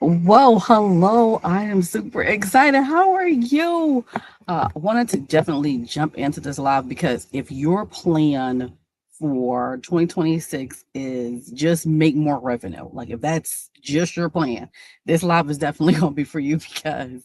Whoa, hello. I am super excited. How are you? I wanted to definitely jump into this live because if your plan for 2026 is just make more revenue, like if that's just your plan, this live is definitely going to be for you because,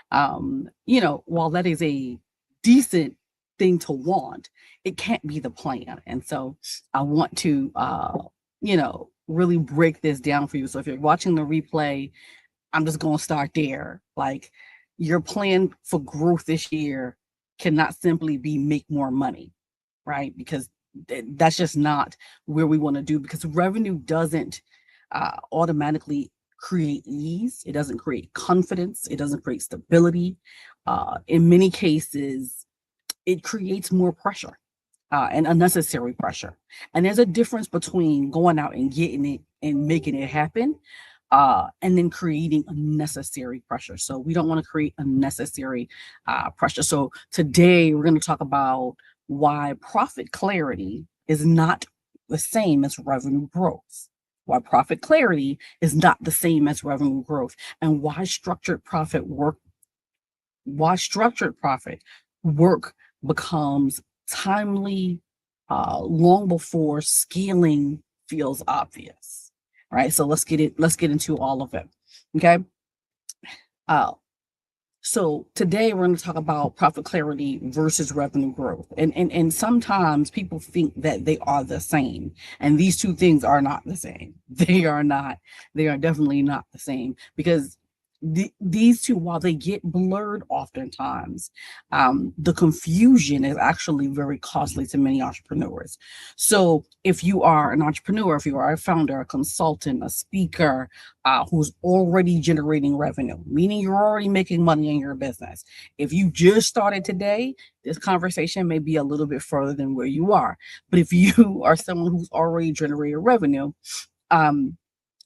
while that is a decent thing to want, it can't be the plan. And so I want to, really break this down for you. So if you're watching the replay, I'm just going to start there. Like your plan for growth this year cannot simply be make more money, right? Because that's just not where we want to do because revenue doesn't automatically create ease. It doesn't create confidence. It doesn't create stability. In many cases, it creates more pressure and unnecessary pressure. And there's a difference between going out and getting it and making it happen and then creating unnecessary pressure. So we don't want to create unnecessary pressure. So today we're going to talk about why profit clarity is not the same as revenue growth. Why profit clarity is not the same as revenue growth, and why structured profit work becomes timely long before scaling feels obvious. Right. So let's get into all of it. Okay. Uh, so today we're going to talk about profit clarity versus revenue growth. And sometimes people think that they are the same. And these two things are not the same. They are definitely not the same because these two, while they get blurred oftentimes, the confusion is actually very costly to many entrepreneurs. So if you are an entrepreneur, if you are a founder, a consultant, a speaker, who's already generating revenue, meaning you're already making money in your business. If you just started today, this conversation may be a little bit further than where you are. But if you are someone who's already generated revenue, um,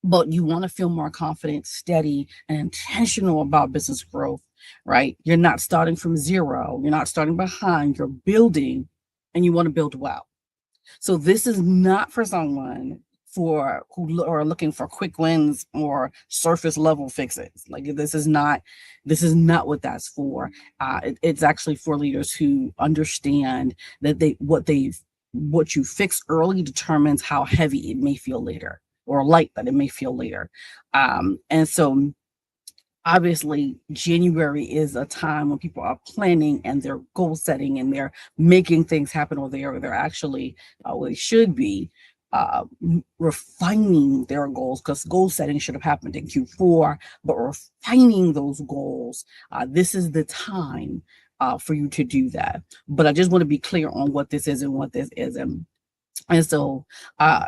but you want to feel more confident, steady, and intentional about business growth, right? You're not starting from zero, you're not starting behind, you're building, and you want to build well. So this is not for someone for who are looking for quick wins or surface level fixes. Like this is not what that's for. It's actually for leaders who understand that what you fix early determines how heavy it may feel later or light that it may feel later. And so obviously January is a time when people are planning and they're goal setting and they're making things happen, or they're actually well, they should be refining their goals, because goal setting should have happened in Q4, but refining those goals, this is the time for you to do that. But I just want to be clear on what this is and what this isn't. And so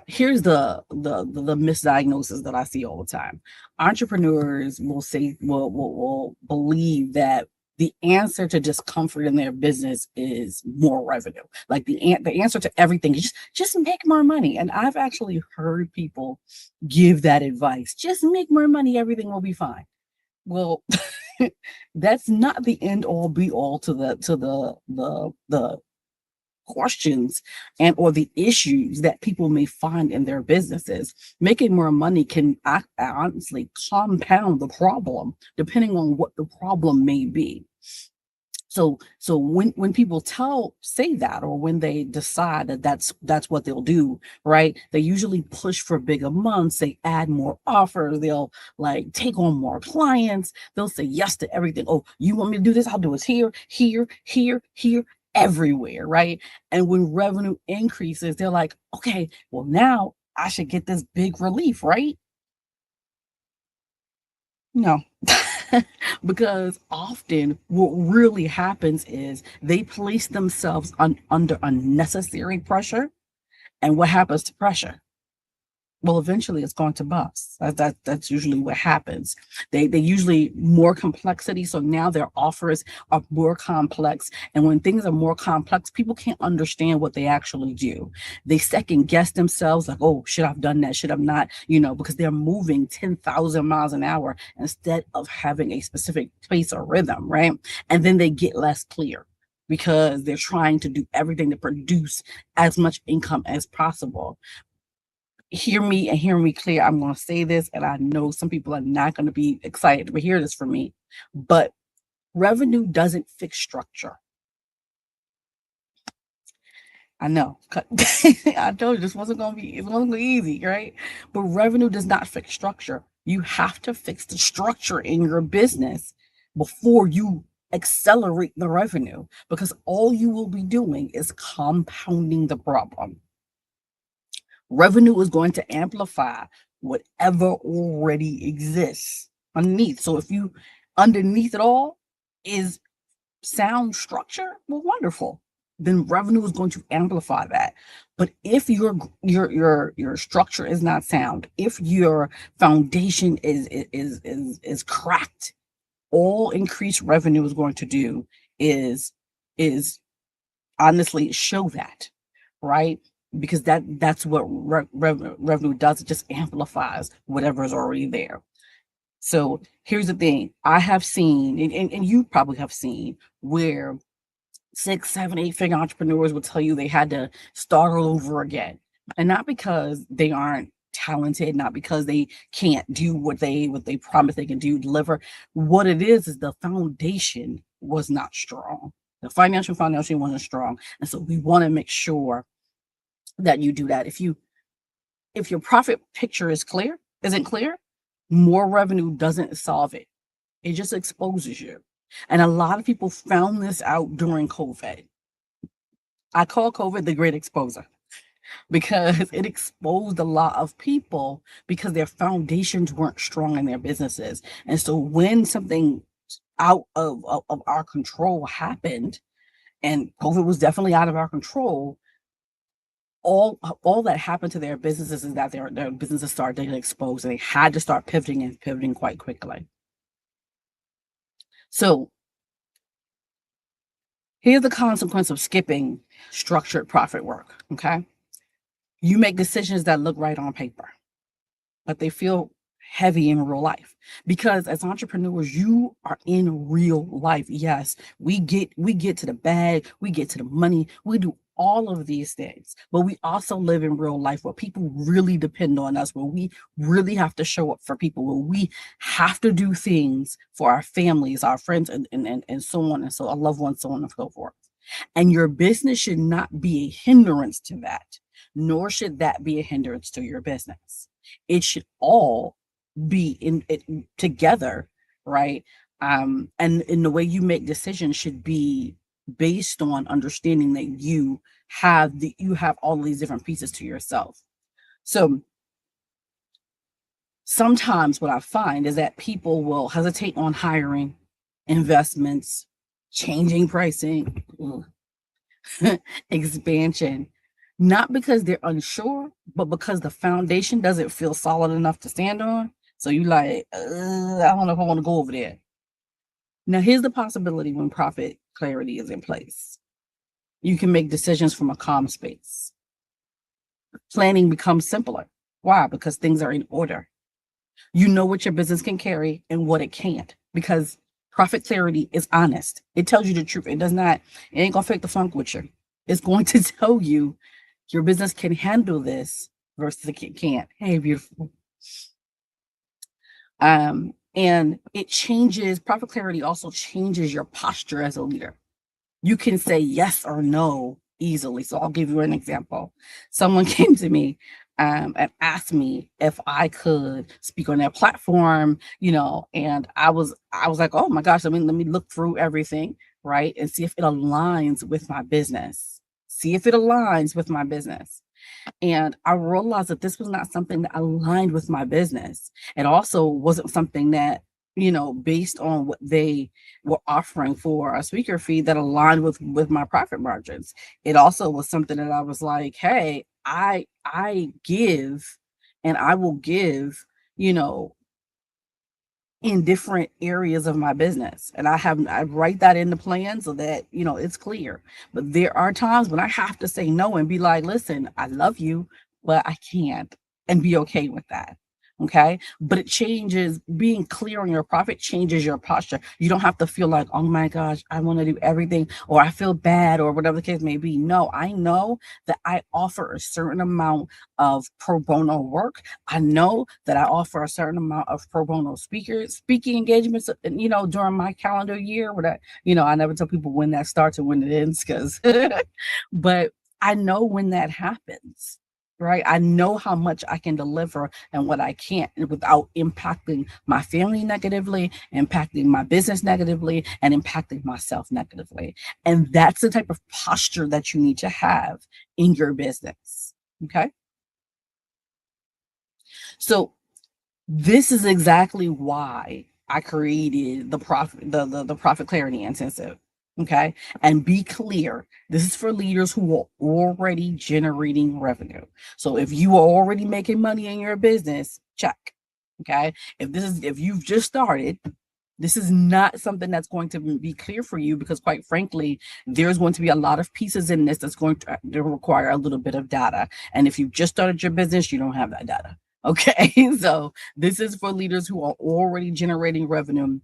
here's the misdiagnosis that I see all the time. Entrepreneurs will say will believe that the answer to discomfort in their business is more revenue. Like the answer to everything is just make more money. And I've actually heard people give that advice. Just make more money, everything will be fine. Well, that's not the end all be all to the questions and or the issues that people may find in their businesses. Making more money can honestly compound the problem depending on what the problem may be. So when people say that, or when they decide that that's what they'll do, right? They usually push for bigger months. They add more offers. They'll like take on more clients. They'll say yes to everything. Oh, you want me to do this? I'll do it here, here, here, here, everywhere, right? And when revenue increases, they're like, okay, well now I should get this big relief, right? No. Because often what really happens is they place themselves under unnecessary pressure. And what happens to pressure? Well, eventually it's going to bust. That's usually what happens. They usually more complexity. So now their offers are more complex. And when things are more complex, people can't understand what they actually do. They second guess themselves, like, oh, should I've done that? Should I've not? Because they're moving 10,000 miles an hour instead of having a specific pace or rhythm, right? And then they get less clear because they're trying to do everything to produce as much income as possible. hear me and hear me clear. I'm going to say this, and I know some people are not going to be excited to hear this from me, but revenue doesn't fix structure. I know. I told you this wasn't going to be, it wasn't going to be easy, right? But revenue does not fix structure. You have to fix the structure in your business before you accelerate the revenue, because all you will be doing is compounding the problem. Revenue is going to amplify whatever already exists underneath. So if you underneath it all is sound structure, well, wonderful. Then revenue is going to amplify that. But if your structure is not sound, if your foundation is cracked, all increased revenue is going to do is honestly show that, right? Because that's what revenue does. It just amplifies whatever is already there. So here's the thing. I have seen, and you probably have seen, where 6, 7, 8-figure entrepreneurs will tell you they had to start all over again. And not because they aren't talented, not because they can't do what they promise they can do, deliver. What it is the foundation was not strong. The financial foundation wasn't strong. And so we want to make sure that you do that. If your profit picture isn't clear, more revenue doesn't solve it. It just exposes you. And a lot of people found this out during COVID. I call COVID the great exposer, because it exposed a lot of people because their foundations weren't strong in their businesses. And so when something out of our control happened, and COVID was definitely out of our control, all that happened to their businesses is that their businesses started getting exposed, and they had to start pivoting quite quickly. So here's the consequence of skipping structured profit work, okay? You make decisions that look right on paper, but they feel heavy in real life, because as entrepreneurs, you are in real life. Yes, we get to the bag, we get to the money, we do all of these things, but we also live in real life where people really depend on us, where we really have to show up for people, where we have to do things for our families, our friends, and so on, and so our loved ones, so on and so forth. And your business should not be a hindrance to that, nor should that be a hindrance to your business. It should all be in it together, right? And in the way you make decisions should be based on understanding that you have all these different pieces to yourself. So sometimes what I find is that people will hesitate on hiring, investments, changing pricing, expansion, not because they're unsure, but because the foundation doesn't feel solid enough to stand on. So you like, I don't know if I want to go over there. Now, here's the possibility when profit clarity is in place. You can make decisions from a calm space. Planning becomes simpler. Why? Because things are in order. You know what your business can carry and what it can't, because profit clarity is honest. It tells you the truth. It ain't gonna fake the funk with you. It's going to tell you your business can handle this versus it can't. Hey, beautiful. And it changes, profit clarity also changes your posture as a leader. You can say yes or no easily. So I'll give you an example. Someone came to me and asked me if I could speak on their platform, and I was like, oh my gosh, let me look through everything, right? And see if it aligns with my business. And I realized that this was not something that aligned with my business. It also wasn't something that, based on what they were offering for a speaker fee, that aligned with my profit margins. It also was something that I was like, hey, I give, and I will give, in different areas of my business. And I write that in the plan so that, it's clear. But there are times when I have to say no and be like, listen, I love you, but I can't, and be okay with that. Okay. But it changes, being clear on your profit changes your posture. You don't have to feel like, oh my gosh, I want to do everything, or I feel bad, or whatever the case may be. No, I know that I offer a certain amount of pro bono work. I know that I offer a certain amount of pro bono speaking engagements, during my calendar year. Where that, I never tell people when that starts and when it ends, because, but I know when that happens, right? I know how much I can deliver and what I can't, without impacting my family negatively, impacting my business negatively, and impacting myself negatively. And that's the type of posture that you need to have in your business. Okay. So this is exactly why I created the profit clarity intensive. Okay. And be clear, this is for leaders who are already generating revenue. So if you are already making money in your business, check. Okay. If you've just started, this is not something that's going to be clear for you, because quite frankly, there's going to be a lot of pieces in this that's going to require a little bit of data. And if you just started your business, you don't have that data. Okay. So this is for leaders who are already generating revenue,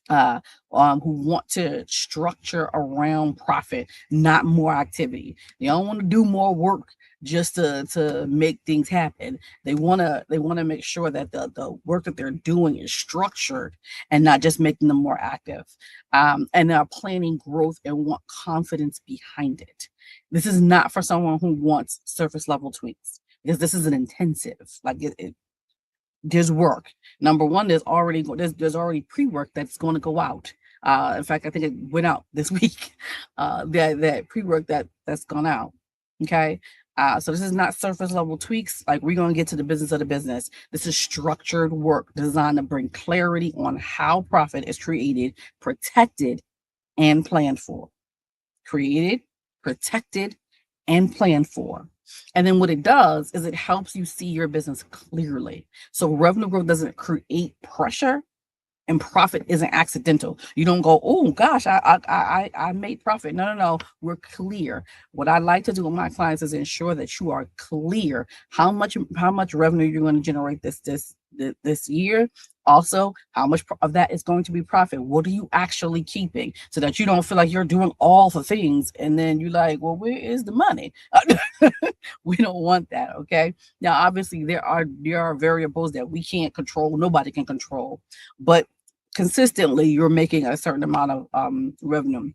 uh, who want to structure around profit, not more activity. They don't want to do more work just to make things happen. They want to make sure that the work that they're doing is structured and not just making them more active. And they're planning growth and want confidence behind it. This is not for someone who wants surface level tweaks, because this is an intensive. Like there's work. Number one, there's already pre-work that's going to go out. In fact, I think it went out this week. That pre-work that's gone out. Okay. So this is not surface level tweaks. Like, we're going to get to the business of the business. This is structured work designed to bring clarity on how profit is created, protected, and planned for. Created, protected, and planned for. And then what it does is it helps you see your business clearly. So revenue growth doesn't create pressure, and profit isn't accidental. You don't go, oh gosh, I made profit. No. We're clear. What I like to do with my clients is ensure that you are clear how much revenue you're going to generate this year. Also, how much of that is going to be profit? What are you actually keeping, so that you don't feel like you're doing all the things and then you're like, well, where is the money? We don't want that. Okay. Now, obviously, there are variables that we can't control. Nobody can control, but consistently you're making a certain amount of revenue,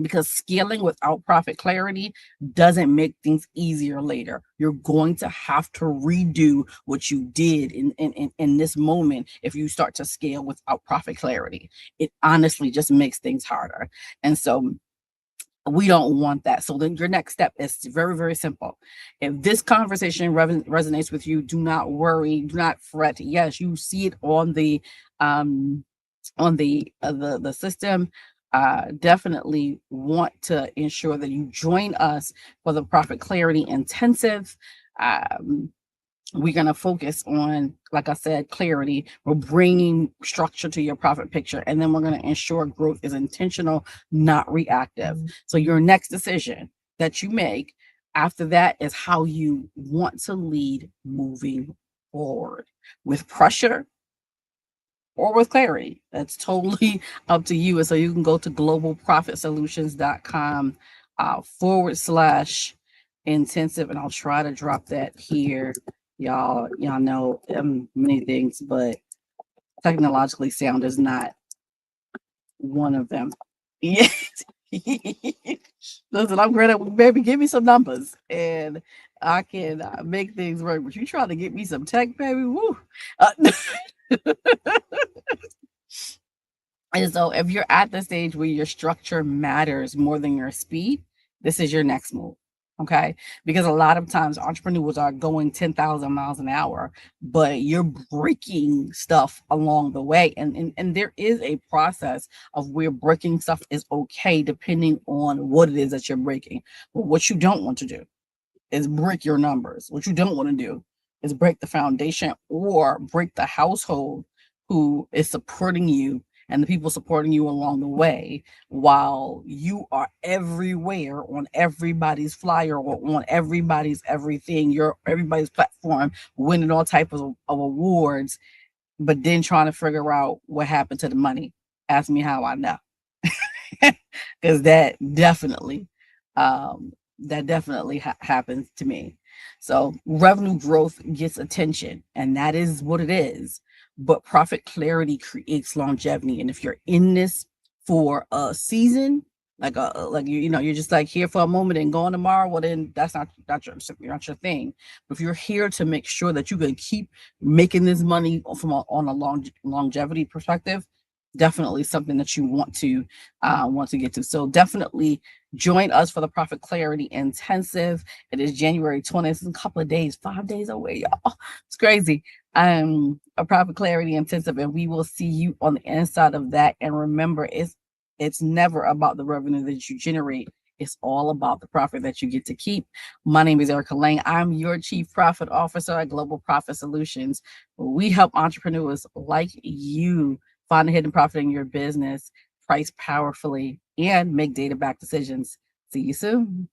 because scaling without profit clarity doesn't make things easier later. You're going to have to redo what you did in this moment if you start to scale without profit clarity. It honestly just makes things harder. And so we don't want that. So then your next step is very, very simple. If this conversation resonates with you, do not worry, do not fret. Yes, you see it on the the system. Definitely want to ensure that you join us for the profit clarity intensive. We're going to focus on, like I said, clarity. We're bringing structure to your profit picture, and then we're going to ensure growth is intentional, not reactive. So your next decision that you make after that is how you want to lead moving forward, with pressure or with clarity. That's totally up to you. And so you can go to globalprofitsolutions.com /intensive, and I'll try to drop that here. Y'all know many things, but technologically sound is not one of them. Yes. Listen, I'm great at, baby, give me some numbers and I can make things work. But you trying to get me some tech, baby? Woo. And so if you're at the stage where your structure matters more than your speed, this is your next move. Okay. Because a lot of times entrepreneurs are going 10,000 miles an hour, but you're breaking stuff along the way. And there is a process of where breaking stuff is okay, depending on what it is that you're breaking. But what you don't want to do is break your numbers. What you don't want to do is break the foundation or break the household who is supporting you and the people supporting you along the way, while you are everywhere on everybody's flyer or on everybody's everything, your everybody's platform, winning all types of awards, but then trying to figure out what happened to the money. Ask me how I know. Because that definitely happens to me. So revenue growth gets attention, and that is what it is. But profit clarity creates longevity. And if you're in this for a season, like you know, you're just like here for a moment and going tomorrow, well then that's not your thing. But if you're here to make sure that you can keep making this money on a longevity perspective, definitely something that you want to get to. So definitely join us for the Profit Clarity Intensive. It is January 20th. It's a couple of days, 5 days away, y'all. It's crazy. A Profit Clarity Intensive, and we will see you on the inside of that. And remember, it's never about the revenue that you generate. It's all about the profit that you get to keep. My name is Erica Lang. I'm your Chief Profit Officer at Global Profit Solutions. We help entrepreneurs like you find a hidden profit in your business, price powerfully, and make data-backed decisions. See you soon.